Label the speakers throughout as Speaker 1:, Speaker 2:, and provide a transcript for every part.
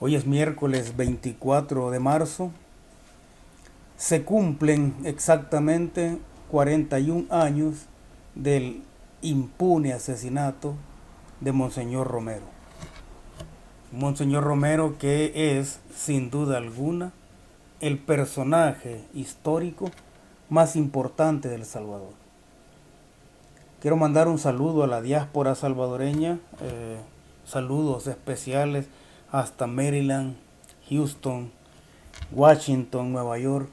Speaker 1: Hoy es miércoles 24 de marzo. Se cumplen exactamente 41 años del impune asesinato de Monseñor Romero. Monseñor Romero, que es, sin duda alguna, el personaje histórico más importante de El Salvador. Quiero mandar un saludo a la diáspora salvadoreña, saludos especiales hasta Maryland, Houston, Washington, Nueva York.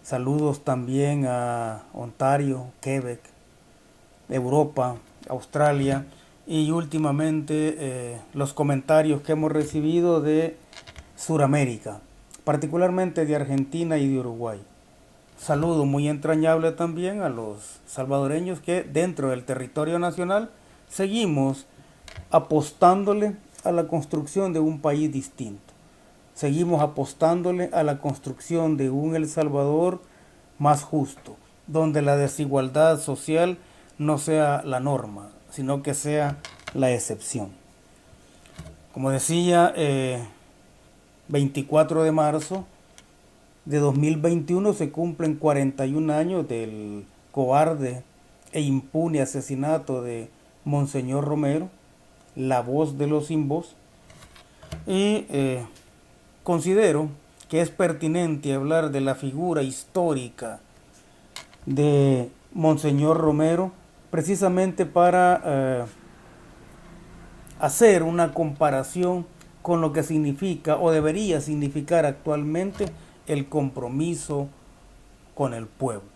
Speaker 1: Saludos también a Ontario, Quebec, Europa, Australia y últimamente los comentarios que hemos recibido de Sudamérica, particularmente de Argentina y de Uruguay. Saludo muy entrañable también a los salvadoreños que dentro del territorio nacional seguimos apostándole a la construcción de un país distinto. Seguimos apostándole a la construcción de un El Salvador más justo, donde la desigualdad social no sea la norma, sino que sea la excepción. Como decía, 24 de marzo de 2021 se cumplen 41 años del cobarde e impune asesinato de Monseñor Romero, la voz de los sin voz, y considero que es pertinente hablar de la figura histórica de Monseñor Romero precisamente para hacer una comparación con lo que significa o debería significar actualmente el compromiso con el pueblo.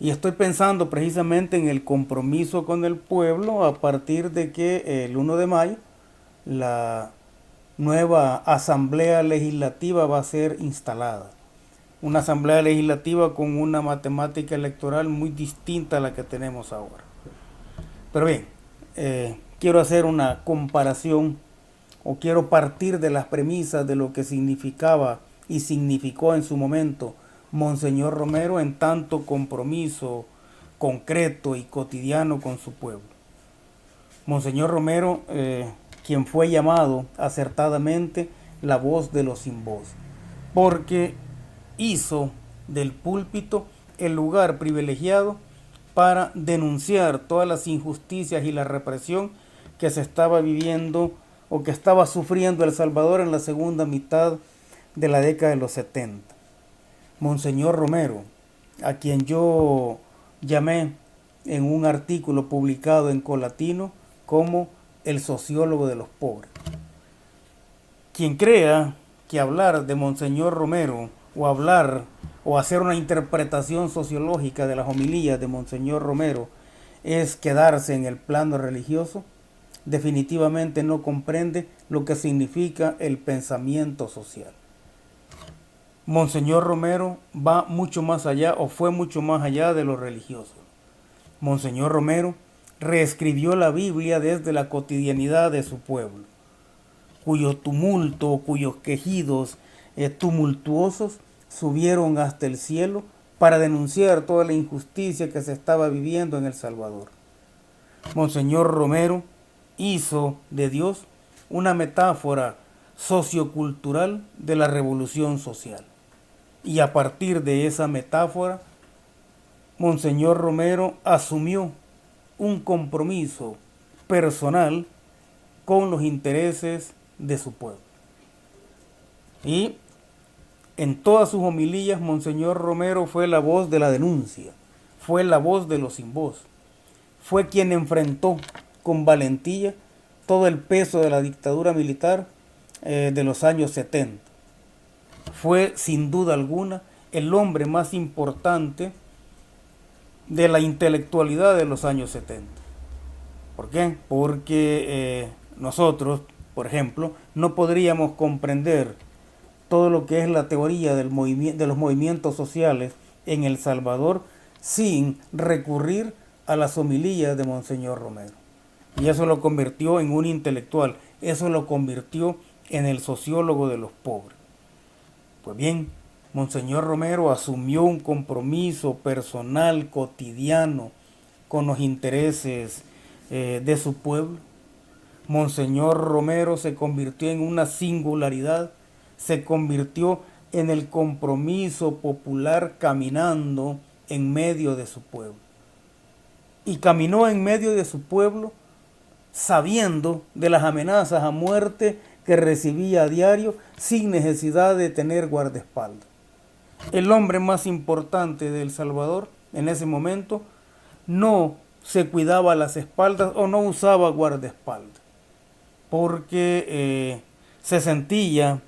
Speaker 1: Y estoy pensando precisamente en el compromiso con el pueblo a partir de que el 1 de mayo la nueva asamblea legislativa va a ser instalada. Una asamblea legislativa con una matemática electoral muy distinta a la que tenemos ahora. Pero bien, quiero hacer una comparación o quiero partir de las premisas de lo que significaba y significó en su momento Monseñor Romero en tanto compromiso concreto y cotidiano con su pueblo. Monseñor Romero, quien fue llamado acertadamente la voz de los sin voz, porque hizo del púlpito el lugar privilegiado para denunciar todas las injusticias y la represión que se estaba viviendo o que estaba sufriendo El Salvador en la segunda mitad de la década de los 70. Monseñor Romero, a quien yo llamé en un artículo publicado en Colatino como el sociólogo de los pobres. Quien crea que hablar de Monseñor Romero o hablar o hacer una interpretación sociológica de las homilías de Monseñor Romero es quedarse en el plano religioso, definitivamente no comprende lo que significa el pensamiento social. Monseñor Romero va mucho más allá o fue mucho más allá de lo religioso. Monseñor Romero reescribió la Biblia desde la cotidianidad de su pueblo, cuyo tumulto, cuyos quejidos tumultuosos subieron hasta el cielo para denunciar toda la injusticia que se estaba viviendo en El Salvador. Monseñor Romero hizo de Dios una metáfora sociocultural de la revolución social. Y a partir de esa metáfora, Monseñor Romero asumió un compromiso personal con los intereses de su pueblo. Y en todas sus homilías, Monseñor Romero fue la voz de la denuncia, fue la voz de los sin voz, fue quien enfrentó con valentía todo el peso de la dictadura militar de los años 70. Fue sin duda alguna el hombre más importante de la intelectualidad de los años 70. ¿Por qué? Porque nosotros, por ejemplo, no podríamos comprender todo lo que es la teoría de los movimientos sociales en El Salvador sin recurrir a las homilías de Monseñor Romero. Y eso lo convirtió en un intelectual, eso lo convirtió en el sociólogo de los pobres. Pues bien, Monseñor Romero asumió un compromiso personal, cotidiano, con los intereses de su pueblo. Monseñor Romero se convirtió en una singularidad, se convirtió en el compromiso popular caminando en medio de su pueblo. Y caminó en medio de su pueblo sabiendo de las amenazas a muerte que recibía a diario sin necesidad de tener guardaespaldas. El hombre más importante de El Salvador en ese momento no se cuidaba las espaldas o no usaba guardaespaldas porque se sentía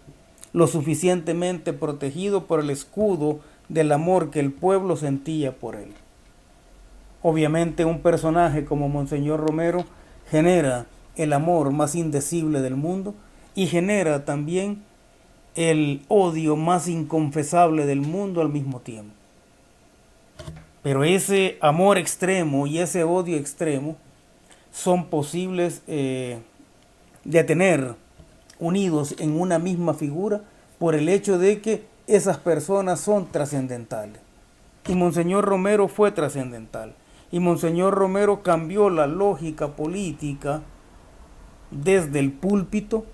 Speaker 1: lo suficientemente protegido por el escudo del amor que el pueblo sentía por él. Obviamente un personaje como Monseñor Romero genera el amor más indecible del mundo y genera también el odio más inconfesable del mundo al mismo tiempo. Pero ese amor extremo y ese odio extremo son posibles de tener unidos en una misma figura por el hecho de que esas personas son trascendentales. Y Monseñor Romero fue trascendental. Y Monseñor Romero cambió la lógica política desde el púlpito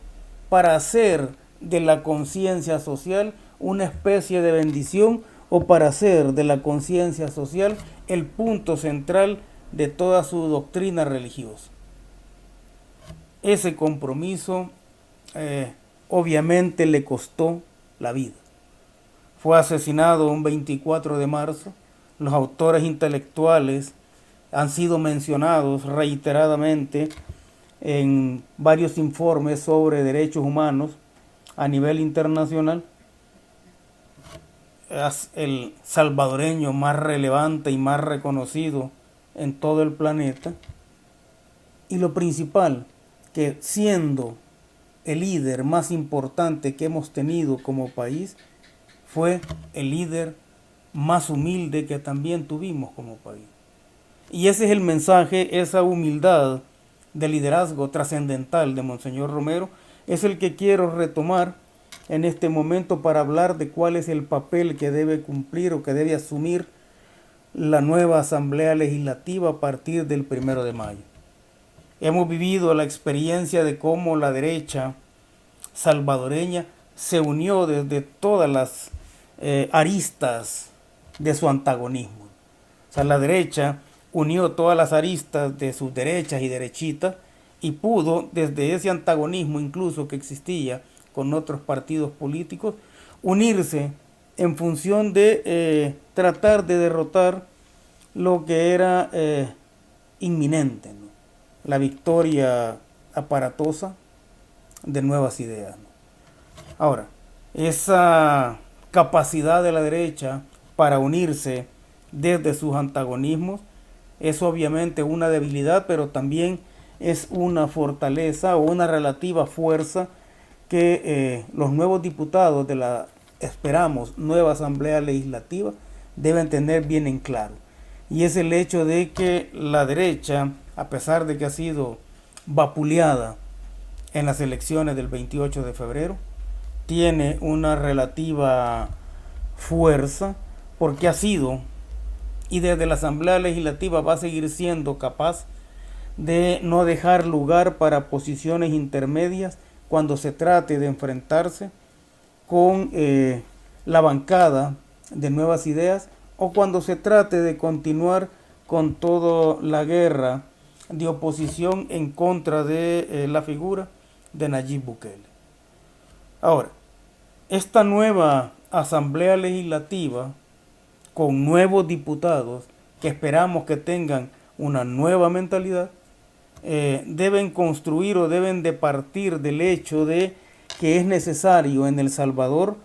Speaker 1: para hacer de la conciencia social una especie de bendición o para hacer de la conciencia social el punto central de toda su doctrina religiosa. Ese compromiso obviamente le costó la vida. Fue asesinado un 24 de marzo. Los autores intelectuales han sido mencionados reiteradamente en varios informes sobre derechos humanos a nivel internacional. Es el salvadoreño más relevante y más reconocido en todo el planeta. Y lo principal, que siendo el líder más importante que hemos tenido como país, fue el líder más humilde que también tuvimos como país. Y ese es el mensaje, esa humildad de liderazgo trascendental de Monseñor Romero, es el que quiero retomar en este momento para hablar de cuál es el papel que debe cumplir o que debe asumir la nueva Asamblea Legislativa a partir del 1 de mayo. Hemos vivido la experiencia de cómo la derecha salvadoreña se unió desde todas las aristas de su antagonismo. O sea, la derecha unió todas las aristas de sus derechas y derechitas y pudo, desde ese antagonismo incluso que existía con otros partidos políticos, unirse en función de tratar de derrotar lo que era inminente, ¿no? La victoria aparatosa de Nuevas Ideas, ¿no? Ahora, esa capacidad de la derecha para unirse desde sus antagonismos es obviamente una debilidad, pero también es una fortaleza o una relativa fuerza que los nuevos diputados de la, esperamos, nueva Asamblea Legislativa deben tener bien en claro. Y es el hecho de que la derecha, a pesar de que ha sido vapuleada en las elecciones del 28 de febrero, tiene una relativa fuerza porque ha sido y desde la Asamblea Legislativa va a seguir siendo capaz de no dejar lugar para posiciones intermedias cuando se trate de enfrentarse con la bancada de Nuevas Ideas o cuando se trate de continuar con toda la guerra de oposición en contra de la figura de Nayib Bukele. Ahora, esta nueva Asamblea Legislativa con nuevos diputados que esperamos que tengan una nueva mentalidad, deben construir o deben de partir del hecho de que es necesario en El Salvador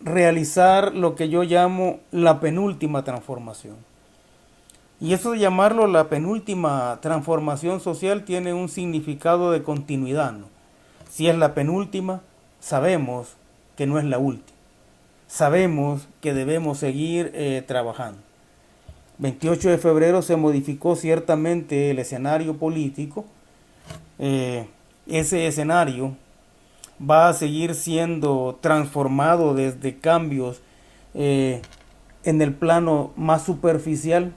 Speaker 1: realizar lo que yo llamo la penúltima transformación. Y eso de llamarlo la penúltima transformación social tiene un significado de continuidad, ¿no? Si es la penúltima, sabemos que no es la última. Sabemos que debemos seguir trabajando. 28 de febrero se modificó ciertamente el escenario político. Ese escenario va a seguir siendo transformado desde cambios en el plano más superficial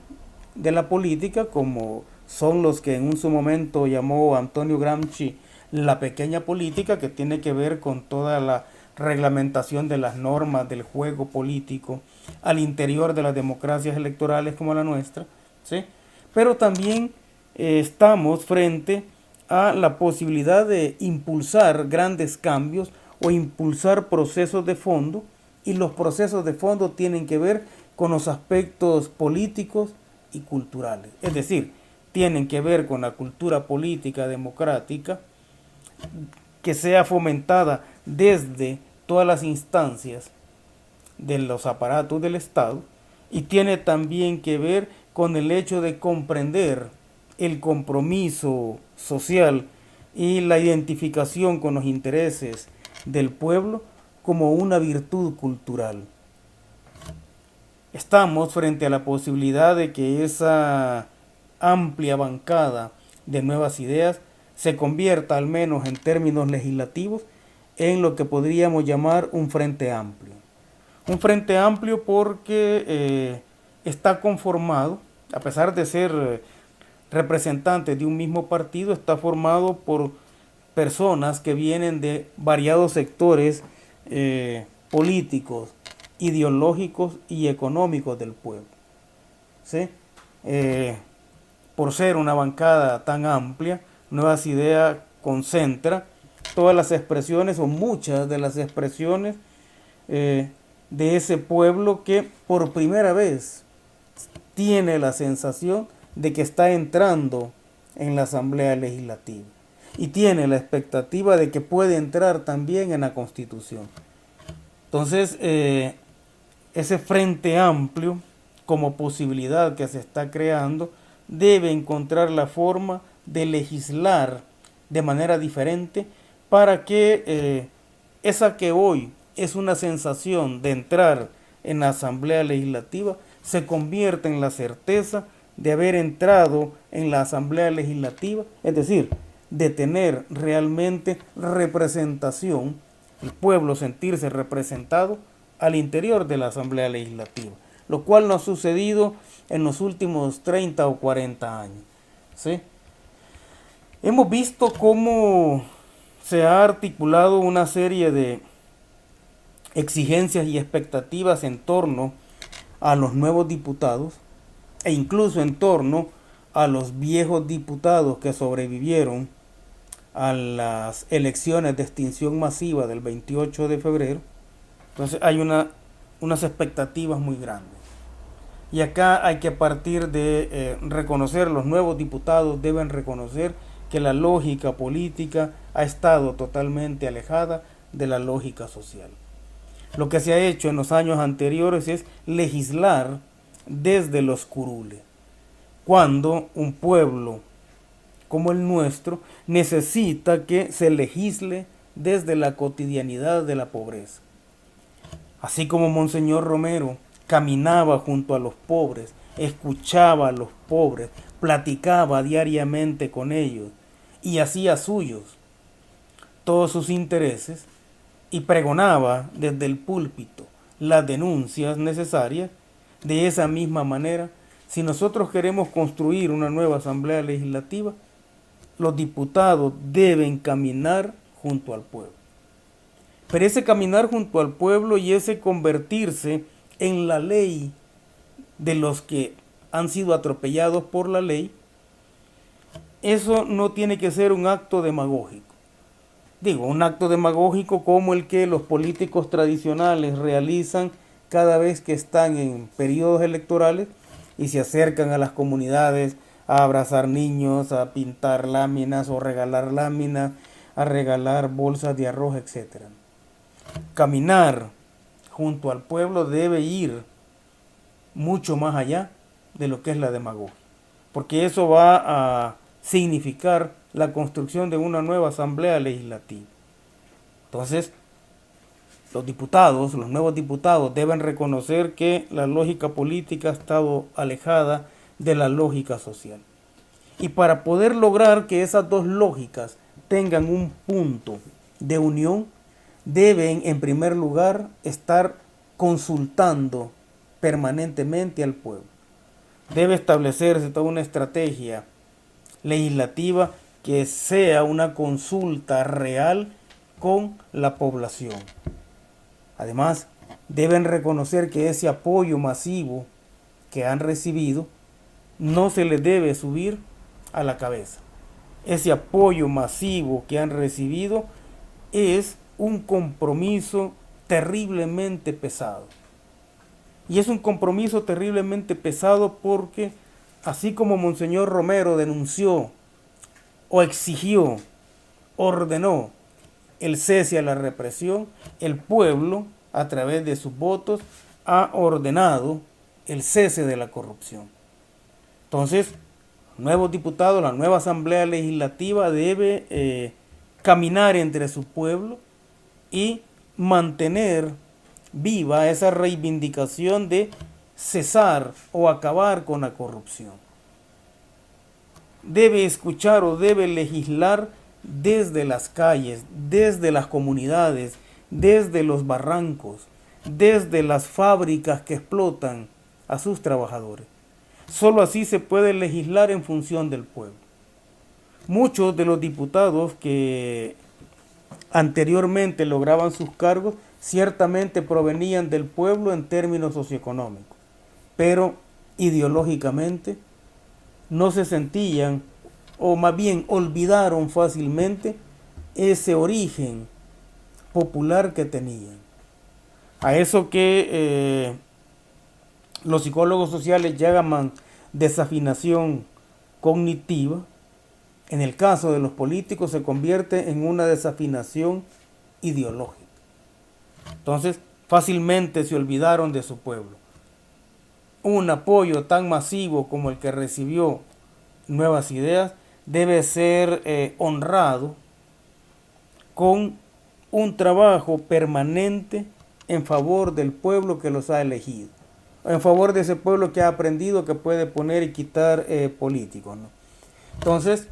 Speaker 1: de la política, como son los que en un su momento llamó Antonio Gramsci la pequeña política, que tiene que ver con toda la reglamentación de las normas del juego político al interior de las democracias electorales como la nuestra, ¿sí? Pero también estamos frente a la posibilidad de impulsar grandes cambios o impulsar procesos de fondo, y los procesos de fondo tienen que ver con los aspectos políticos y culturales, es decir, tienen que ver con la cultura política democrática que sea fomentada desde todas las instancias de los aparatos del Estado, y tiene también que ver con el hecho de comprender el compromiso social y la identificación con los intereses del pueblo como una virtud cultural. Estamos frente a la posibilidad de que esa amplia bancada de nuevas ideas se convierta, al menos en términos legislativos, en lo que podríamos llamar un frente amplio. Un frente amplio porque está conformado, a pesar de ser representantes de un mismo partido, está formado por personas que vienen de variados sectores políticos, ideológicos y económicos del pueblo, ¿sí? Por ser una bancada tan amplia, Nuevas Ideas concentra todas las expresiones o muchas de las expresiones de ese pueblo que por primera vez tiene la sensación de que está entrando en la Asamblea Legislativa y tiene la expectativa de que puede entrar también en la Constitución. Entonces, ese frente amplio como posibilidad que se está creando debe encontrar la forma de legislar de manera diferente para que esa que hoy es una sensación de entrar en la Asamblea Legislativa se convierta en la certeza de haber entrado en la Asamblea Legislativa, es decir, de tener realmente representación, el pueblo sentirse representado al interior de la Asamblea Legislativa, lo cual no ha sucedido en los últimos 30 o 40 años, ¿sí? Hemos visto cómo se ha articulado una serie de exigencias y expectativas en torno a los nuevos diputados e incluso en torno a los viejos diputados que sobrevivieron a las elecciones de extinción masiva del 28 de febrero. Entonces hay unas expectativas muy grandes. Y acá hay que partir de reconocer, los nuevos diputados deben reconocer que la lógica política ha estado totalmente alejada de la lógica social. Lo que se ha hecho en los años anteriores es legislar desde los curules, cuando un pueblo como el nuestro necesita que se legisle desde la cotidianidad de la pobreza. Así como Monseñor Romero caminaba junto a los pobres, escuchaba a los pobres, platicaba diariamente con ellos y hacía suyos todos sus intereses y pregonaba desde el púlpito las denuncias necesarias. De esa misma manera, si nosotros queremos construir una nueva Asamblea Legislativa, los diputados deben caminar junto al pueblo. Pero ese caminar junto al pueblo y ese convertirse en la ley de los que han sido atropellados por la ley, eso no tiene que ser un acto demagógico. Digo, un acto demagógico como el que los políticos tradicionales realizan cada vez que están en periodos electorales y se acercan a las comunidades a abrazar niños, a pintar láminas o regalar láminas, a regalar bolsas de arroz, etc. Caminar junto al pueblo debe ir mucho más allá de lo que es la demagogia, porque eso va a significar la construcción de una nueva Asamblea Legislativa. Entonces, los nuevos diputados deben reconocer que la lógica política ha estado alejada de la lógica social. Y para poder lograr que esas dos lógicas tengan un punto de unión, deben en primer lugar estar consultando permanentemente al pueblo. Debe establecerse toda una estrategia legislativa que sea una consulta real con la población. Además, deben reconocer que ese apoyo masivo que han recibido no se les debe subir a la cabeza. Ese apoyo masivo que han recibido es un compromiso terriblemente pesado. Y es un compromiso terriblemente pesado porque, así como Monseñor Romero denunció o exigió, ordenó el cese a la represión, el pueblo, a través de sus votos, ha ordenado el cese de la corrupción. Entonces, nuevos diputados, la nueva Asamblea Legislativa debe caminar entre su pueblo y mantener viva esa reivindicación de cesar o acabar con la corrupción. Debe escuchar o debe legislar desde las calles, desde las comunidades, desde los barrancos, desde las fábricas que explotan a sus trabajadores. Solo así se puede legislar en función del pueblo. Muchos de los diputados que anteriormente lograban sus cargos ciertamente provenían del pueblo en términos socioeconómicos, pero ideológicamente no se sentían, o más bien olvidaron fácilmente ese origen popular que tenían. A eso que los psicólogos sociales llaman desafinación cognitiva, en el caso de los políticos se convierte en una desafinación ideológica. Entonces, fácilmente se olvidaron de su pueblo. Un apoyo tan masivo como el que recibió Nuevas Ideas debe ser honrado con un trabajo permanente en favor del pueblo que los ha elegido, en favor de ese pueblo que ha aprendido que puede poner y quitar políticos, ¿no? Entonces,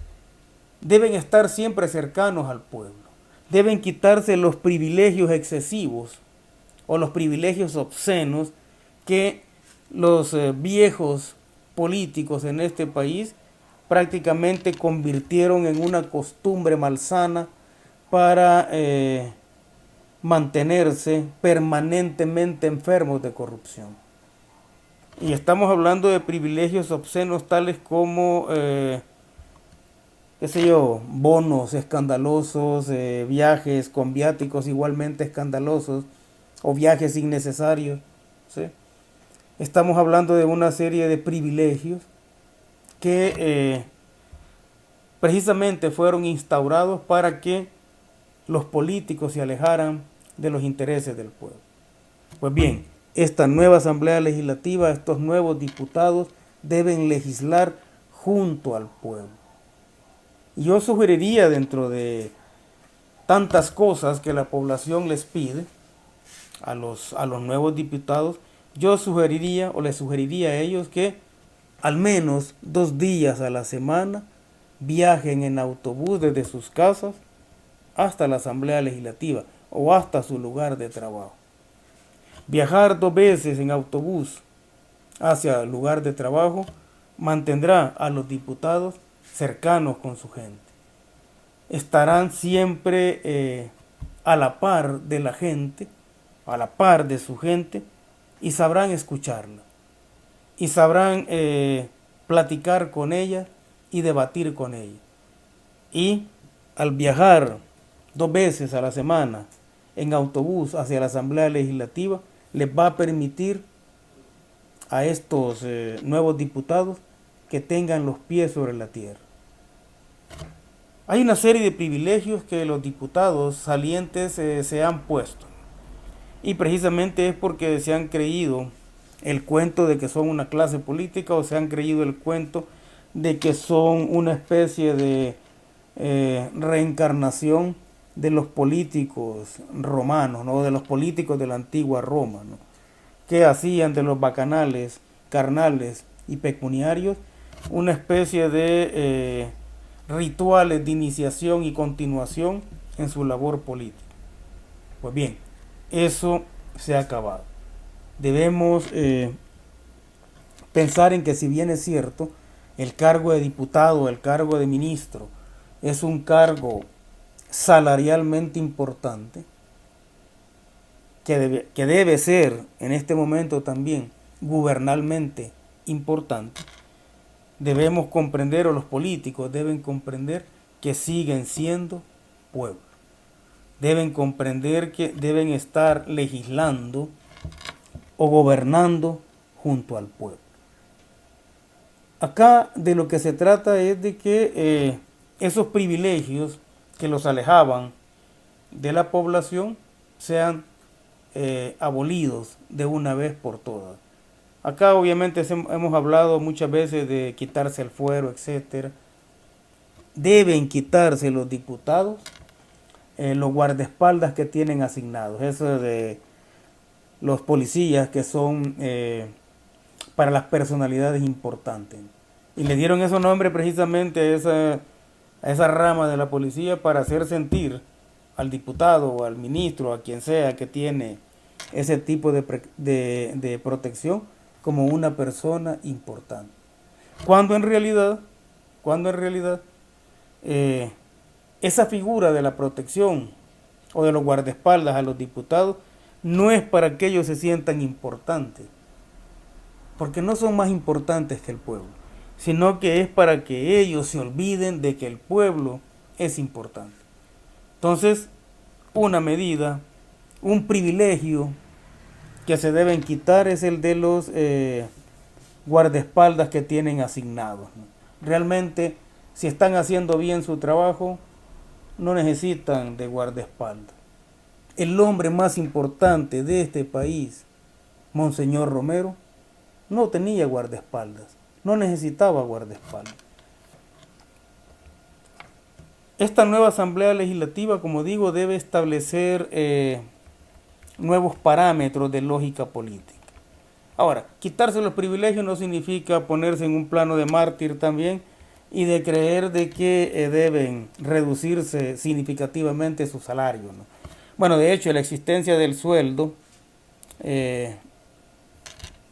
Speaker 1: deben estar siempre cercanos al pueblo, deben quitarse los privilegios excesivos o los privilegios obscenos que los viejos políticos en este país prácticamente convirtieron en una costumbre malsana para mantenerse permanentemente enfermos de corrupción. Y estamos hablando de privilegios obscenos tales como, bonos escandalosos, viajes con viáticos igualmente escandalosos, o viajes innecesarios, ¿sí? Estamos hablando de una serie de privilegios que precisamente fueron instaurados para que los políticos se alejaran de los intereses del pueblo. Pues bien, esta nueva Asamblea Legislativa, estos nuevos diputados deben legislar junto al pueblo. Y yo sugeriría, dentro de tantas cosas que la población les pide a los nuevos diputados, yo sugeriría o les sugeriría a ellos que al menos 2 días a la semana viajen en autobús desde sus casas hasta la Asamblea Legislativa o hasta su lugar de trabajo. Viajar 2 veces en autobús hacia el lugar de trabajo mantendrá a los diputados cercanos con su gente. Estarán siempre a la par de la gente, a la par de su gente, y sabrán escucharla. Y sabrán platicar con ella y debatir con ella. Y al viajar 2 veces a la semana en autobús hacia la Asamblea Legislativa, les va a permitir a estos nuevos diputados que tengan los pies sobre la tierra. Hay una serie de privilegios que los diputados salientes se han puesto. Y precisamente es porque se han creído el cuento de que son una clase política, o se han creído el cuento de que son una especie de reencarnación de los políticos romanos, ¿no? De los políticos de la antigua Roma, ¿no? Que hacían de los bacanales, carnales y pecuniarios una especie de rituales de iniciación y continuación en su labor política. Pues bien, eso se ha acabado. Debemos pensar en que, si bien es cierto, el cargo de diputado, el cargo de ministro, es un cargo salarialmente importante, que debe ser en este momento también gubernamentalmente importante, debemos comprender, o los políticos deben comprender, que siguen siendo pueblo. Deben comprender que deben estar legislando o gobernando junto al pueblo. Acá de lo que se trata es de que esos privilegios que los alejaban de la población sean abolidos de una vez por todas. Acá obviamente hemos hablado muchas veces de quitarse el fuero, etcétera. Deben quitarse los diputados los guardaespaldas que tienen asignados, eso de los policías que son para las personalidades importantes. Y le dieron esos nombres precisamente a esa rama de la policía para hacer sentir al diputado o al ministro, a quien sea que tiene ese tipo de protección, como una persona importante. Cuando en realidad esa figura de la protección o de los guardaespaldas a los diputados no es para que ellos se sientan importantes, porque no son más importantes que el pueblo, sino que es para que ellos se olviden de que el pueblo es importante. Entonces, una medida, un privilegio que se deben quitar es el de los guardaespaldas que tienen asignados, ¿no? Realmente, si están haciendo bien su trabajo, no necesitan de guardaespaldas. El hombre más importante de este país, Monseñor Romero, no tenía guardaespaldas, no necesitaba guardaespaldas. Esta nueva Asamblea Legislativa, como digo, debe establecer nuevos parámetros de lógica política. Ahora, quitarse los privilegios no significa ponerse en un plano de mártir también y de creer de que deben reducirse significativamente su salario, ¿no? Bueno, de hecho, la existencia del sueldo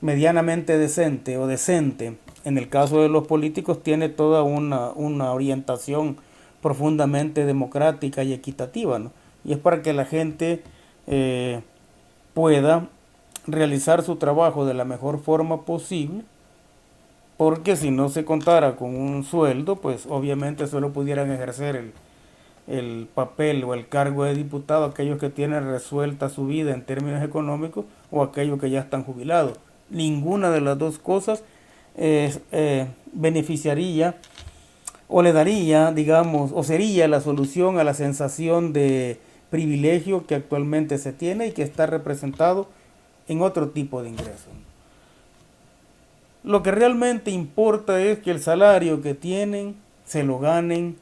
Speaker 1: medianamente decente o decente, en el caso de los políticos, tiene toda una orientación profundamente democrática y equitativa, ¿no? Y es para que la gente pueda realizar su trabajo de la mejor forma posible, porque si no se contara con un sueldo, pues obviamente solo pudieran ejercer el papel o el cargo de diputado aquellos que tienen resuelta su vida en términos económicos o aquellos que ya están jubilados. Ninguna de las dos cosas beneficiaría o le daría, digamos, o sería la solución a la sensación de privilegio que actualmente se tiene y que está representado en otro tipo de ingresos. Lo que realmente importa es que el salario que tienen se lo ganen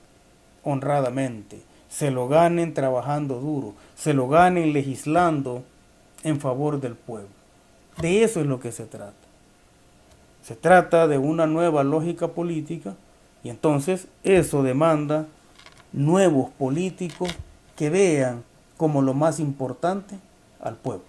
Speaker 1: honradamente, se lo ganen trabajando duro, se lo ganen legislando en favor del pueblo. De eso es lo que se trata. Se trata de una nueva lógica política y entonces eso demanda nuevos políticos que vean como lo más importante al pueblo.